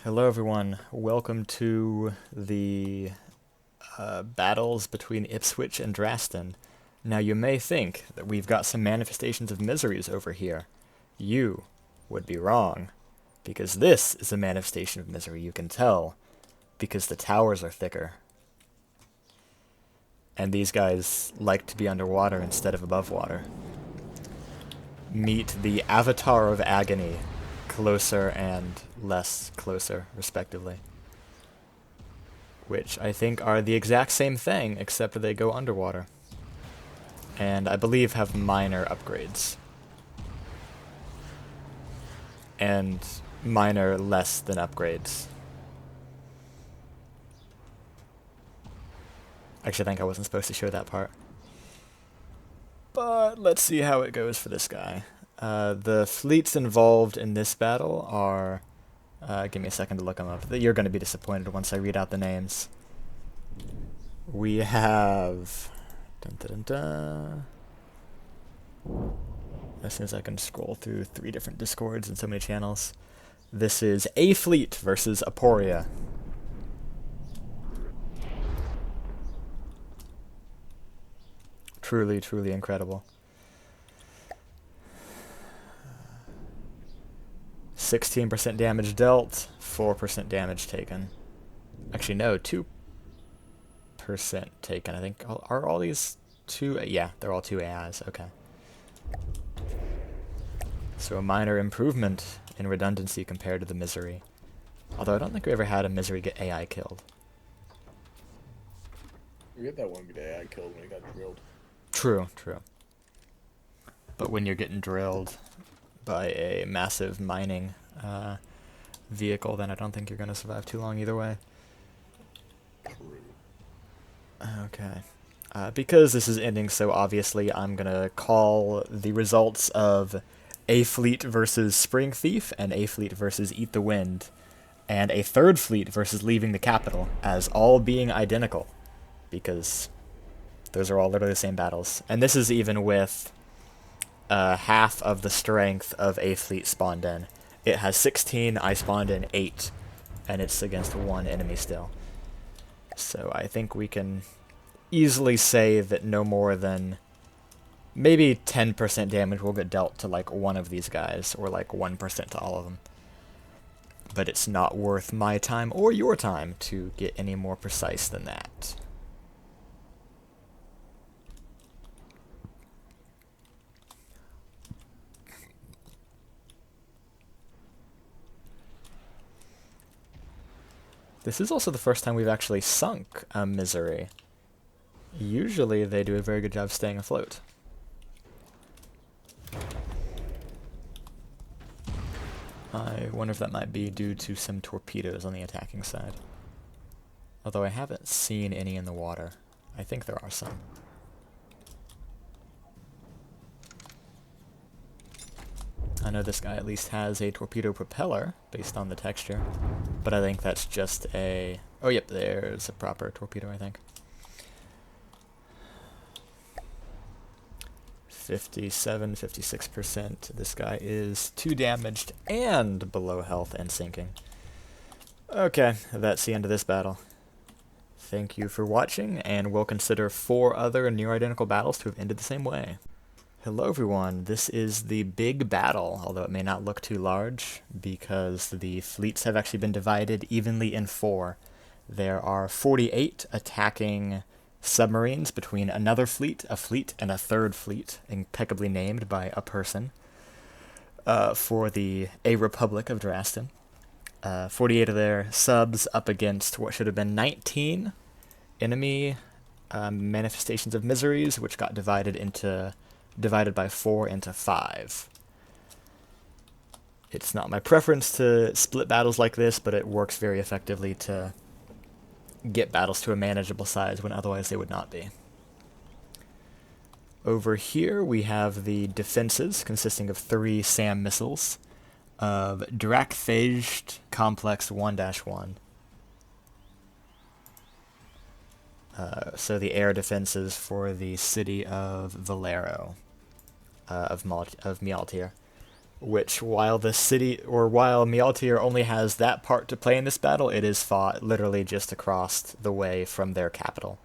Hello everyone, welcome to the battles between Ipswich and Draston. Now you may think that we've got some manifestations of miseries over here. You would be wrong, because this is a manifestation of misery, you can tell, because the towers are thicker. And these guys like to be underwater instead of above water. Meet the Avatar of Agony, closer and less closer, respectively. Which I think are the exact same thing, except they go underwater. And I believe have minor upgrades. And minor less than upgrades. Actually, I think I wasn't supposed to show that part. But let's see how it goes for this guy. The fleets involved in this battle are... give me a second to look them up. You're going to be disappointed once I read out the names. We have... Dun, dun, dun, dun. As soon as I can scroll through 3 different discords and so many channels. This is A Fleet versus Aporia. Truly, truly incredible. 16% damage dealt, 4% damage taken. Actually, no, 2% taken. I think, are all these 2? Yeah, they're all 2 AIs. Okay. So a minor improvement in redundancy compared to the Misery. Although I don't think we ever had a Misery get AI killed. We had that one good AI killed when he got drilled. True, true. But when you're getting drilled by a massive mining vehicle, then I don't think you're going to survive too long either way. True. Okay. Because this is ending so obviously, I'm going to call the results of A Fleet versus Spring Thief and A Fleet versus Eat the Wind and a third fleet versus Leaving the Capital as all being identical, because those are all literally the same battles. And this is even with half of the strength of A Fleet spawned in. It has 16, I spawned in 8, and it's against 1 enemy still. So I think we can easily say that no more than maybe 10% damage will get dealt to like one of these guys, or like 1% to all of them. But it's not worth my time or your time to get any more precise than that. This is also the first time we've actually sunk a Misery. Usually they do a very good job staying afloat. I wonder if that might be due to some torpedoes on the attacking side. Although I haven't seen any in the water. I think there are some. I know this guy at least has a torpedo propeller, based on the texture. But I think that's just a... Oh, yep, there's a proper torpedo, I think. 57, 56%. This guy is 2 damaged and below health and sinking. Okay, that's the end of this battle. Thank you for watching, and we'll consider 4 other near-identical battles to have ended the same way. Hello everyone, this is the big battle, although it may not look too large, because the fleets have actually been divided evenly in 4. There are 48 attacking submarines between another fleet, a fleet, and a third fleet, impeccably named by a person, for the A Republic of Draston. 48 of their subs up against what should have been 19 enemy manifestations of miseries, which got divided by 4 into 5. It's not my preference to split battles like this, but it works very effectively to get battles to a manageable size when otherwise they would not be. Over here we have the defenses, consisting of 3 SAM missiles of Drakthaged Complex 1-1. So the air defenses for the city of Valero, of Mealtier. which while while Mjolnir only has that part to play in this battle, it is fought literally just across the way from their capital.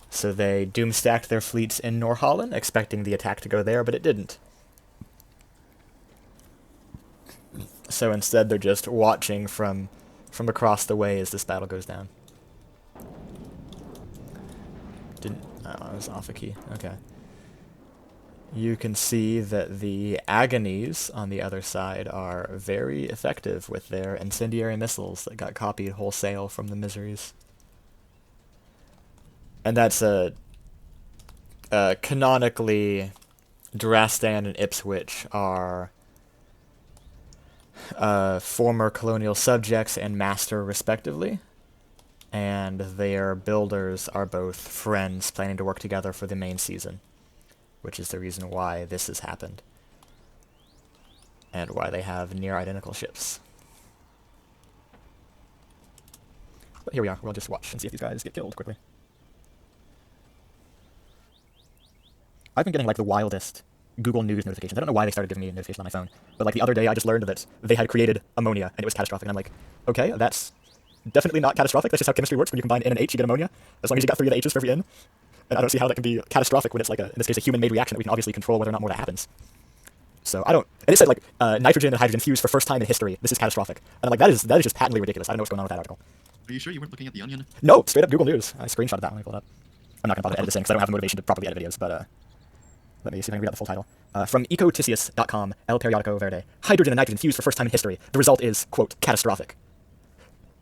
So they doomstacked their fleets in Norholland, expecting the attack to go there, but it didn't. So instead they're just watching from across the way as this battle goes down. I was off a key. Okay. You can see that the Agonies on the other side are very effective with their incendiary missiles that got copied wholesale from the Miseries. And that's canonically, Drastan and Ipswich are former colonial subjects and master respectively, and their builders are both friends planning to work together for the main season, which is the reason why this has happened, and why they have near identical ships. But here we are, we'll just watch and see if these guys get killed quickly. I've been getting like the wildest Google News notifications. I don't know why they started giving me a notification on my phone, but like the other day I just learned that they had created ammonia and it was catastrophic, and I'm like, okay, that's definitely not catastrophic. That's just how chemistry works. When you combine N and H, you get ammonia, as long as you got 3 of the H's for every N. And I don't see how that can be catastrophic when it's like in this case, a human-made reaction that we can obviously control whether or not more that happens. So I don't, and it said like, nitrogen and hydrogen fused for first time in history. This is catastrophic. And I'm like, that is just patently ridiculous. I don't know what's going on with that article. Are you sure you weren't looking at the Onion? No, straight up Google News. I screenshotted that when I pulled it up. I'm not going to bother to edit this in because I don't have the motivation to properly edit videos, but let me see if I can read out the full title. From ecoticius.com, El Periodico Verde. Hydrogen and nitrogen fused for first time in history. The result is, quote, catastrophic.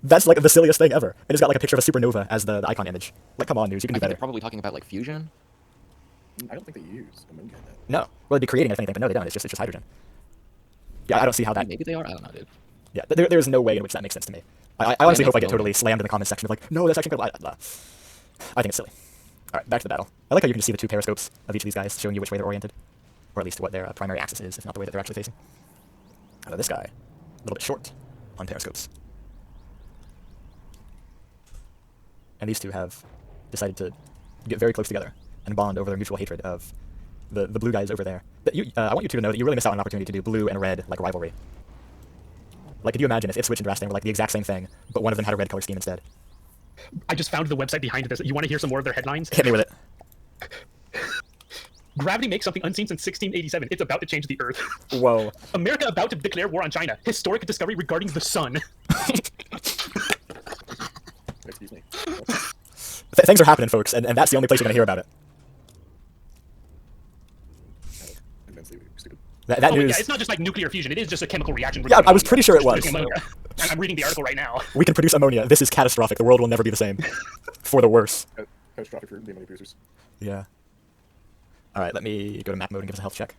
That's like the silliest thing ever. And it's got like a picture of a supernova as the icon image. Like, come on, news, you can do better. They're probably talking about like fusion. I don't think they use ammonia in that. No. Well, they'd be creating it if anything, but no, they don't. It's just hydrogen. Yeah, I don't see how that... Maybe they are. I don't know, dude. Yeah, there's no way in which that makes sense to me. I honestly hope I get totally slammed in the comments section of like, no, that's actually incredible. I think it's silly. Alright, back to the battle. I like how you can just see the 2 periscopes of each of these guys showing you which way they're oriented. Or at least what their primary axis is, if not the way that they're actually facing. This guy, a little bit short on periscopes. And these two have decided to get very close together and bond over their mutual hatred of the blue guys over there. But I want you two to know that you really missed out on an opportunity to do blue and red like rivalry. Like, could you imagine if Ipswich and Drastan were like the exact same thing, but one of them had a red color scheme instead? I just found the website behind this. You want to hear some more of their headlines? Hit me with it. Gravity makes something unseen since 1687. It's about to change the Earth. Whoa. America about to declare war on China. Historic discovery regarding the sun. Excuse me. Things are happening, folks, and that's the only place you're going to hear about it. Immensely stupid. That news... Yeah, it's not just like nuclear fusion. It is just a chemical reaction. Yeah, I was pretty sure it was. I'm reading the article right now. We can produce ammonia. This is catastrophic. The world will never be the same. For the worse. Catastrophic for the ammonia producers. Yeah. Alright, let me go to map mode and give us a health check.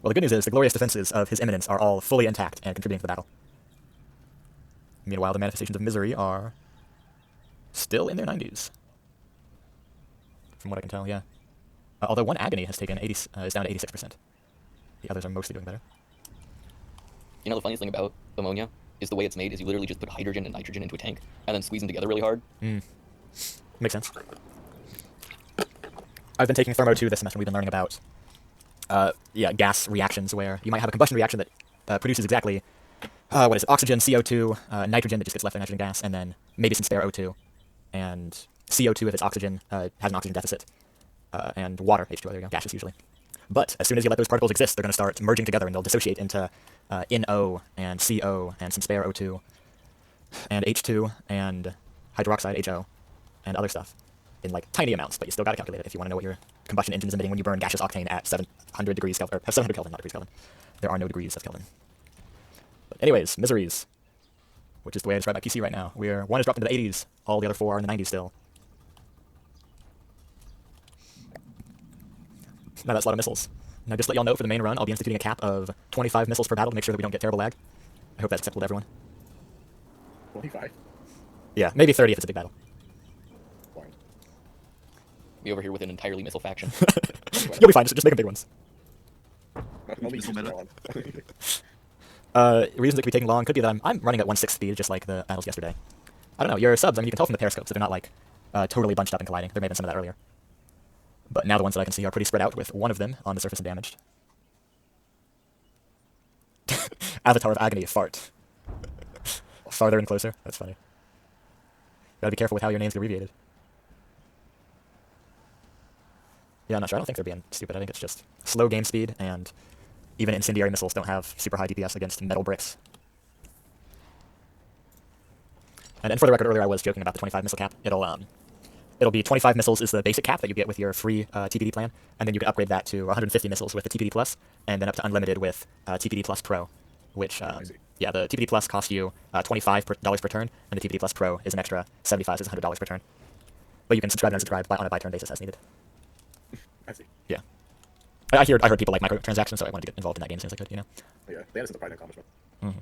Well, the good news is the glorious defenses of His Eminence are all fully intact and contributing to the battle. Meanwhile, the manifestations of misery are still in their 90s. From what I can tell, yeah. Although one Agony has taken is down to 86%. The others are mostly doing better. You know the funniest thing about ammonia is the way it's made is you literally just put hydrogen and nitrogen into a tank and then squeeze them together really hard. Makes sense. I've been taking Thermo 2 this semester, and we've been learning about gas reactions where you might have a combustion reaction that produces exactly, oxygen, CO2, nitrogen that just gets left in nitrogen gas, and then maybe some spare O2, and CO2 if it's oxygen, has an oxygen deficit, and water, H2O, there you go, gaseous usually. But as soon as you let those particles exist, they're going to start merging together, and they'll dissociate into NO, and CO, and some spare O2, and H2, and hydroxide, HO, and other stuff. In like tiny amounts, but you still got to calculate it if you want to know what your combustion engine is emitting when you burn gaseous octane at 700 degrees Kelvin, or 700 Kelvin, not degrees Kelvin. There are no degrees of Kelvin. But anyways, miseries, which is the way I describe my PC right now. One is dropped into the 80s, all the other 4 are in the 90s still. Now that's a lot of missiles. Now just to let y'all know, for the main run, I'll be instituting a cap of 25 missiles per battle to make sure that we don't get terrible lag. I hope that's acceptable to everyone. 25. Yeah, maybe 30 if it's a big battle. Be over here with an entirely missile faction. You'll be fine, just make them big ones. Reasons Reasons it could be taking long could be that I'm running at 1/6 speed, just like the battles yesterday. I don't know, your subs, I mean, you can tell from the periscopes that they're not like totally bunched up and colliding. There may have been some of that earlier. But now the ones that I can see are pretty spread out, with one of them on the surface and damaged. Avatar of Agony, fart. Farther and closer. That's funny. Gotta be careful with how your name's abbreviated. Yeah, I'm not sure. I don't think they're being stupid. I think it's just slow game speed, and even incendiary missiles don't have super high DPS against metal bricks. And for the record, earlier I was joking about the 25 missile cap. It'll be 25 missiles is the basic cap that you get with your free TPD plan, and then you can upgrade that to 150 missiles with the TPD Plus, and then up to unlimited with TPD Plus Pro, which, yeah, the TPD Plus costs you $25 per turn, and the TPD Plus Pro is an extra $75, so it's $100 per turn. But you can subscribe and unsubscribe on a by-turn basis as needed. I see. Yeah. I heard people like microtransactions, so I wanted to get involved in that game as soon as I could, you know? Yeah, they added some pride and accomplishment. Mm-hmm.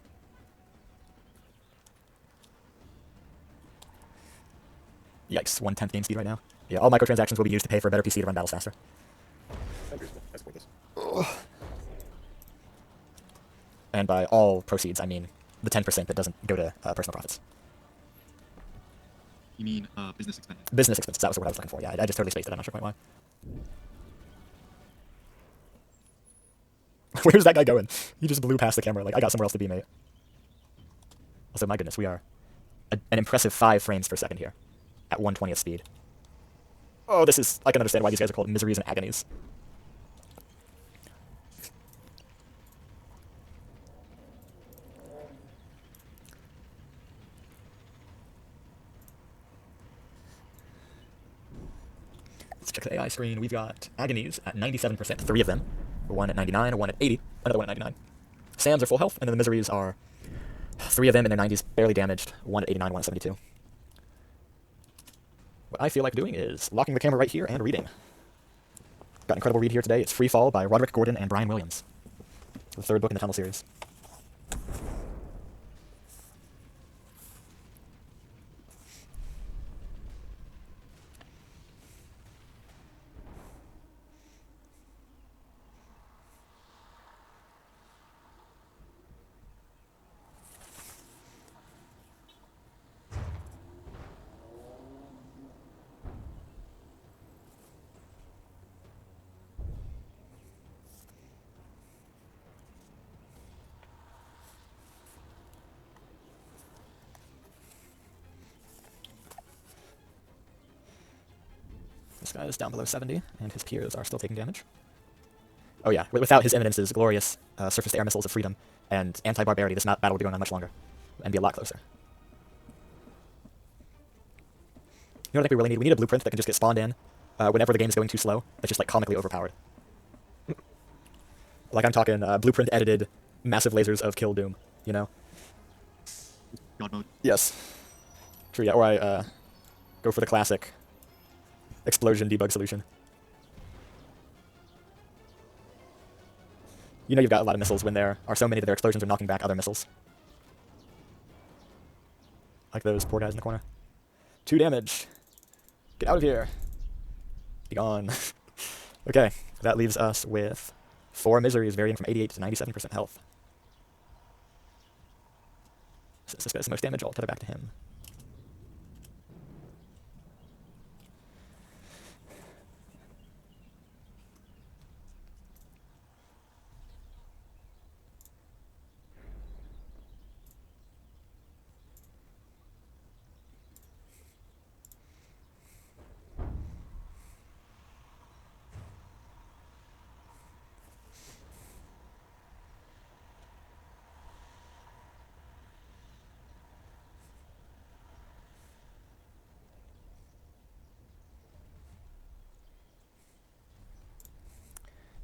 Yikes, 1/10 game speed right now. Yeah, all microtransactions will be used to pay for a better PC to run battles faster. That's reasonable. I support this. And by all proceeds, I mean the 10% that doesn't go to personal profits. You mean business expenses? Business expenses, that was the word I was looking for. Yeah, I just totally spaced it. I'm not sure quite why. Where's that guy going? He just blew past the camera. Like, I got somewhere else to be, mate. Also, my goodness, we are an impressive 5 frames per second here at 1/20th speed. Oh, this is... I can understand why these guys are called miseries and agonies. Let's check the AI screen. We've got agonies at 97%, 3 of them. One at 99, one at 80, another one at 99. Sams are full health, and then the miseries are 3 of them in their 90s, barely damaged, 1 at 89, 1 at 72. What I feel like doing is locking the camera right here and reading. Got an incredible read here today. It's Free Fall by Roderick Gordon and Brian Williams. The 3rd book in the Tunnel series. This guy is down below 70, and his peers are still taking damage. Oh yeah, without his eminence's glorious surface-to-air missiles of freedom and anti-barbarity, this battle would be going on much longer, and be a lot closer. You know what I think we really need? We need a blueprint that can just get spawned in whenever the game is going too slow, that's just like comically overpowered. Like I'm talking blueprint-edited massive lasers of Kill Doom, you know? God mode. Yes. True, yeah, or I go for the classic explosion debug solution. You know you've got a lot of missiles when there are so many that their explosions are knocking back other missiles. Like those poor guys in the corner. 2 damage. Get out of here. Be gone. Okay, that leaves us with 4 miseries varying from 88 to 97% health. Since this guy's the most damage, I'll tether back to him.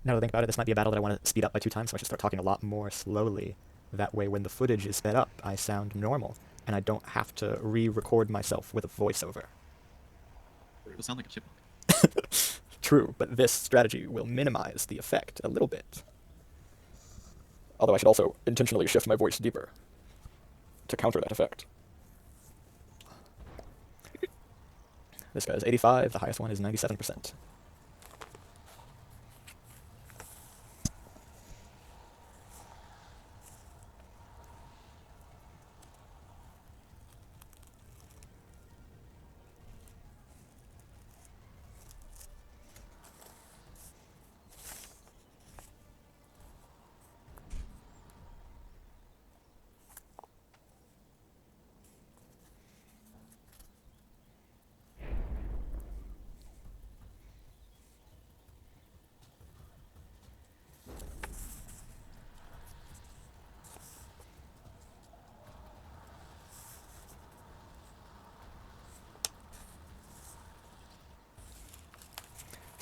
Now that I think about it, this might be a battle that I want to speed up by 2 times, so I should start talking a lot more slowly. That way, when the footage is sped up, I sound normal, and I don't have to re-record myself with a voiceover. You'll sound like a chipmunk. True, but this strategy will minimize the effect a little bit. Although I should also intentionally shift my voice deeper to counter that effect. This guy is 85, the highest one is 97%.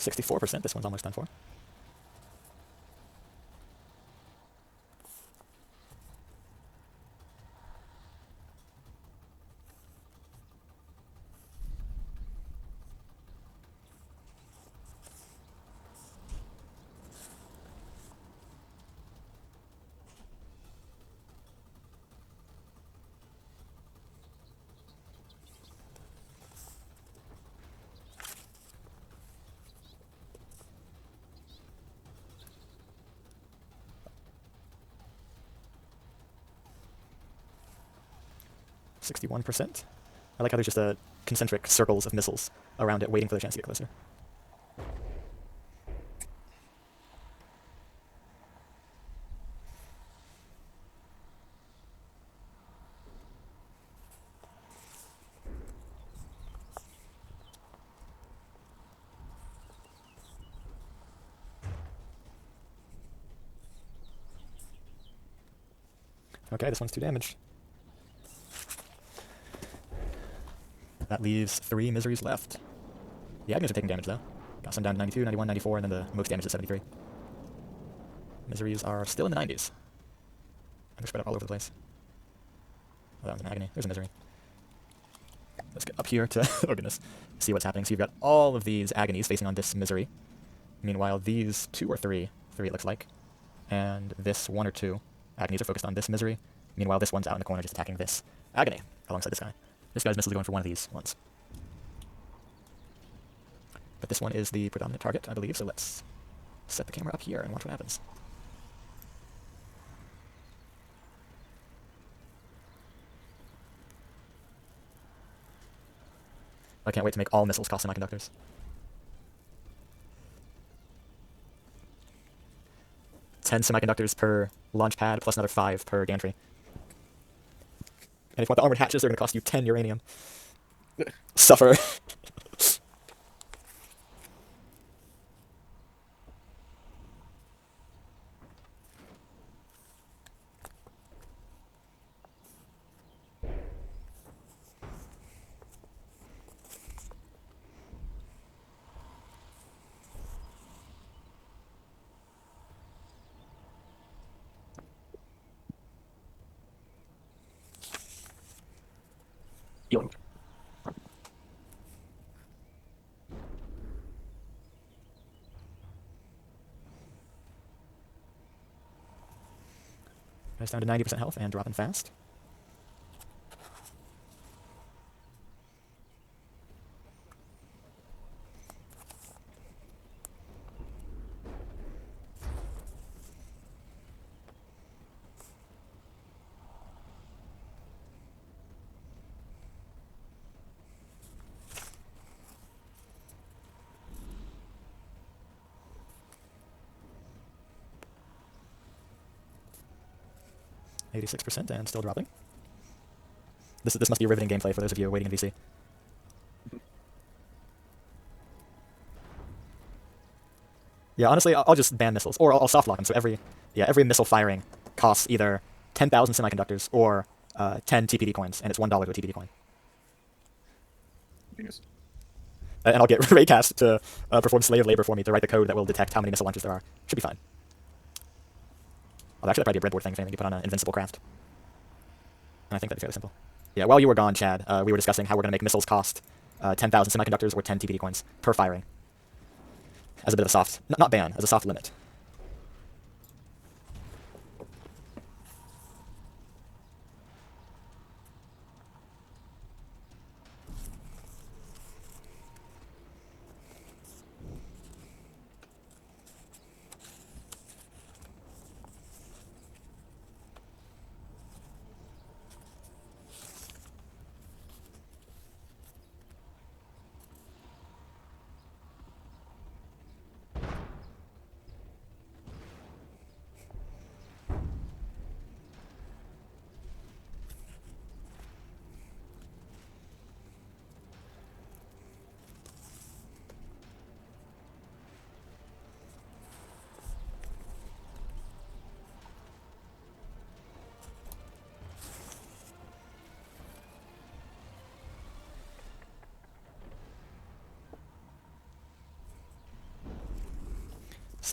64%. This one's almost done for. %. I like how there's just a concentric circles of missiles around it waiting for the chance to get closer. Okay, this one's 2 damaged. That leaves 3 miseries left. The Agonies are taking damage, though. Got some down to 92, 91, 94, and then the most damage is 73. Miseries are still in the 90s. And they're spread out all over the place. Oh, that one's an Agony. There's a misery. Let's get up here to, oh goodness, see what's happening. So you've got all of these Agonies facing on this misery. Meanwhile, these 2 or 3 it looks like, and this 1 or 2 Agonies are focused on this misery. Meanwhile, this one's out in the corner just attacking this Agony alongside this guy. This guy's missiles are going for one of these ones. But this one is the predominant target, I believe, so let's set the camera up here and watch what happens. I can't wait to make all missiles cost semiconductors. $10 semiconductors per launch pad, plus another 5 per gantry. And if you want the armored hatches, they're going to cost you 10 uranium. Suffer. Yoink. Guy's down to 90% health and dropping fast. %, and still dropping. This must be a riveting gameplay for those of you waiting in VC. Yeah, honestly, I'll just ban missiles, or I'll soft lock them. So every missile firing costs either 10,000 semiconductors or 10 TPD coins, and it's $1 to a TPD coin. Genius. And I'll get Raycast to perform slave labor for me to write the code that will detect how many missile launchers there are. Should be fine. Although actually, that'd probably be a breadboard thing if anything. You put on an invincible craft. And I think that'd be fairly simple. Yeah, while you were gone, Chad, we were discussing how we're going to make missiles cost 10,000 semiconductors or 10 TPD coins per firing. As a bit of a soft, not ban, as a soft limit.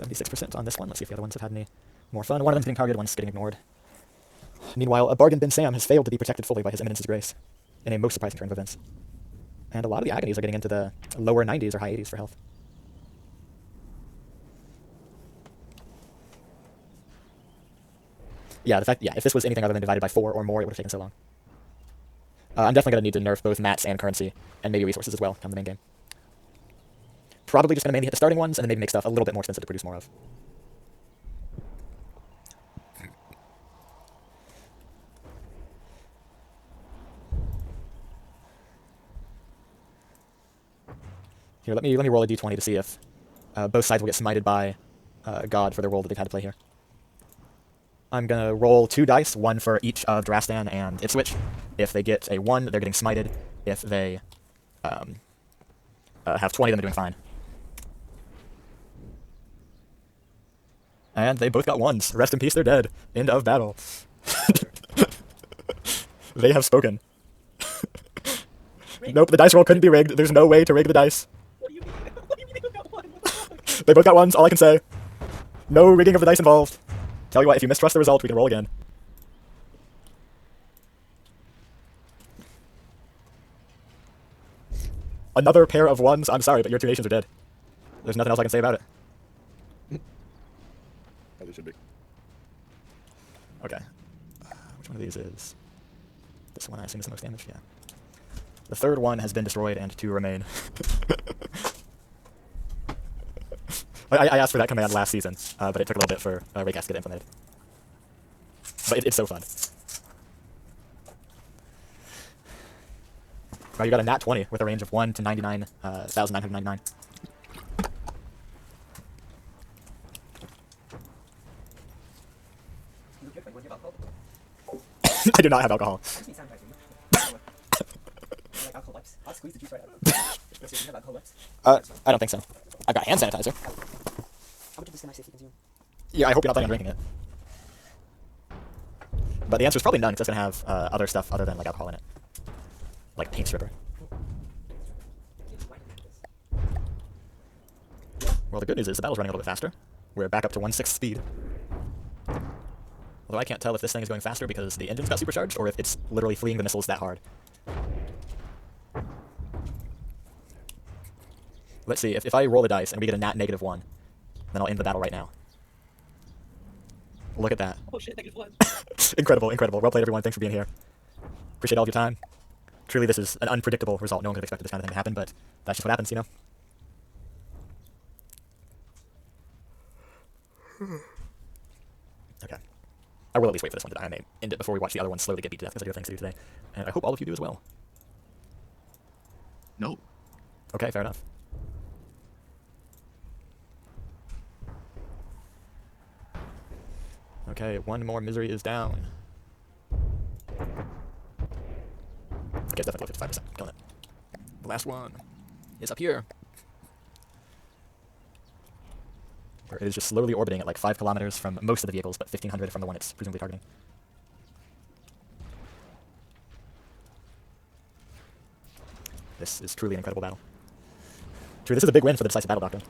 76% on this one. Let's see if the other ones have had any more fun. One of them's being targeted, one's getting ignored. Meanwhile, a bargain bin Sam has failed to be protected fully by his Eminence's Grace in a most surprising turn of events. And a lot of the Agonies are getting into the lower 90s or high 80s for health. Yeah, if this was anything other than divided by 4 or more, it would have taken so long. I'm definitely going to need to nerf both mats and currency, and maybe resources as well, come the main game. Probably just going to mainly hit the starting ones, and then maybe make stuff a little bit more expensive to produce more of. Here, let me roll a d20 to see if both sides will get smited by God for their role that they've had to play here. I'm going to roll 2 dice, one for each of Drastan and Ipswich. If they get a 1, they're getting smited. If they have 20, then they're doing fine. And they both got 1s. Rest in peace, they're dead. End of battle. They have spoken. Nope, the dice roll couldn't be rigged. There's no way to rig the dice. What do you mean? What do you mean they got one? They both got 1s, all I can say. No rigging of the dice involved. Tell you what, if you mistrust the result, we can roll again. Another pair of 1s? I'm sorry, but your 2 nations are dead. There's nothing else I can say about it. As it should be. Okay. Which one of these is... This one I assume is the most damage? Yeah. The third one has been destroyed and 2 remain. I asked for that command last season, but it took a little bit for Raycast to get implemented. But it's so fun. Wow, you got a nat 20 with a range of 1 to 99,999. I do not have alcohol. I don't think so. I've got hand sanitizer. Yeah, I hope you're not planning on drinking it. But the answer is probably none, because it's going to have other stuff other than like alcohol in it. Like paint stripper. Well, the good news is the battle's running a little bit faster. We're back up to 1/6 speed. Although I can't tell if this thing is going faster because the engines got supercharged, or if it's literally fleeing the missiles that hard. Let's see, if I roll the dice and we get a nat -1, then I'll end the battle right now. Look at that. Oh shit, -1. Incredible, incredible. Well played, everyone. Thanks for being here. Appreciate all of your time. Truly, this is an unpredictable result. No one could have expected this kind of thing to happen, but that's just what happens, you know? Okay. I will at least wait for this one to die. I may end it before we watch the other one slowly get beat to death, because I do have things to do today. And I hope all of you do as well. No. Okay, fair enough. Okay, 1 more misery is down. Okay, definitely 55%. Killing it. The last one is up here. Where it is just slowly orbiting at like 5 kilometers from most of the vehicles, but 1,500 from the one it's presumably targeting. This is truly an incredible battle. True, this is a big win for the decisive battle doctor.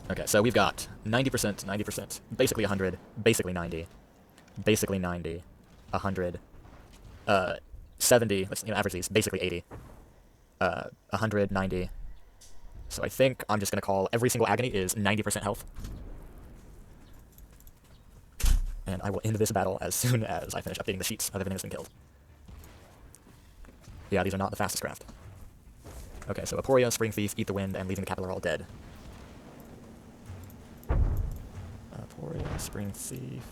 Okay, so we've got 90%, 90%, basically 100, basically 90, basically 90, 100, 70, let's average these, basically 80, 100, 90. So I think I'm just going to call every single Agony is 90% health. And I will end this battle as soon as I finish updating the sheets of everything that's been killed. Yeah, these are not the fastest craft. Okay, so Aporia, Spring Thief, Eat the Wind, and Leaving the Capital are all dead. Aporia, Spring Thief...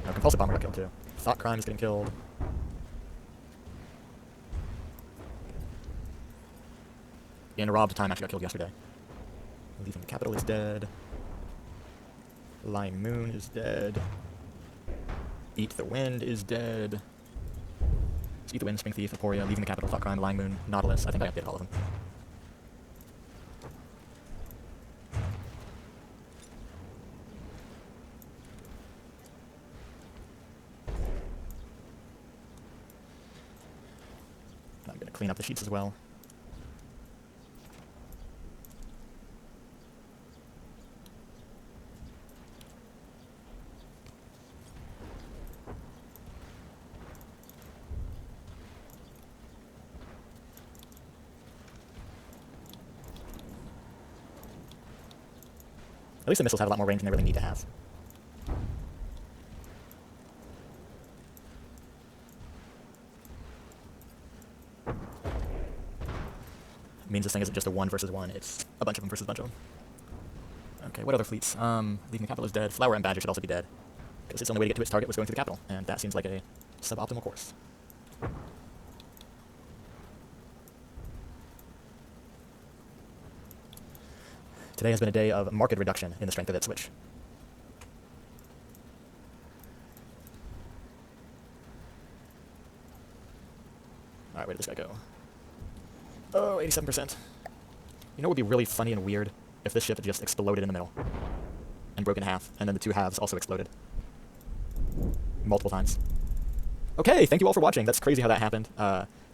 No, Compulsive Bomber got killed too. Thought Crime is getting killed. And Robbed Time actually got killed yesterday. Leaving the Capital is dead. Lying Moon is dead. Eat the Wind is dead. So Eat the Wind, Spring Thief, Aporia, Leaving the Capital, Thought Crime, Lying Moon, Nautilus. I think I updated all of them. I'm going to clean up the sheets as well. At least the missiles had a lot more range than they really need to have. Means this thing isn't just a 1 versus 1, it's a bunch of them versus a bunch of them. Okay, what other fleets? Leaving the capital is dead. Flower and Badger should also be dead, because its only way to get to its target was going through the capital, and that seems like a suboptimal course. Today has been a day of marked reduction in the strength of Ipswich. Alright, where did this guy go? Oh, 87%. You know what would be really funny and weird? If this ship had just exploded in the middle. And broken in half, and then the two halves also exploded. Multiple times. Okay, thank you all for watching. That's crazy how that happened.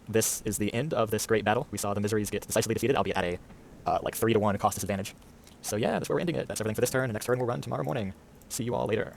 This is the end of this great battle. We saw the Miseries get decisively defeated, albeit at a like 3-1 cost disadvantage. So yeah, that's where we're ending it. That's everything for this turn. The next turn we'll run tomorrow morning. See you all later.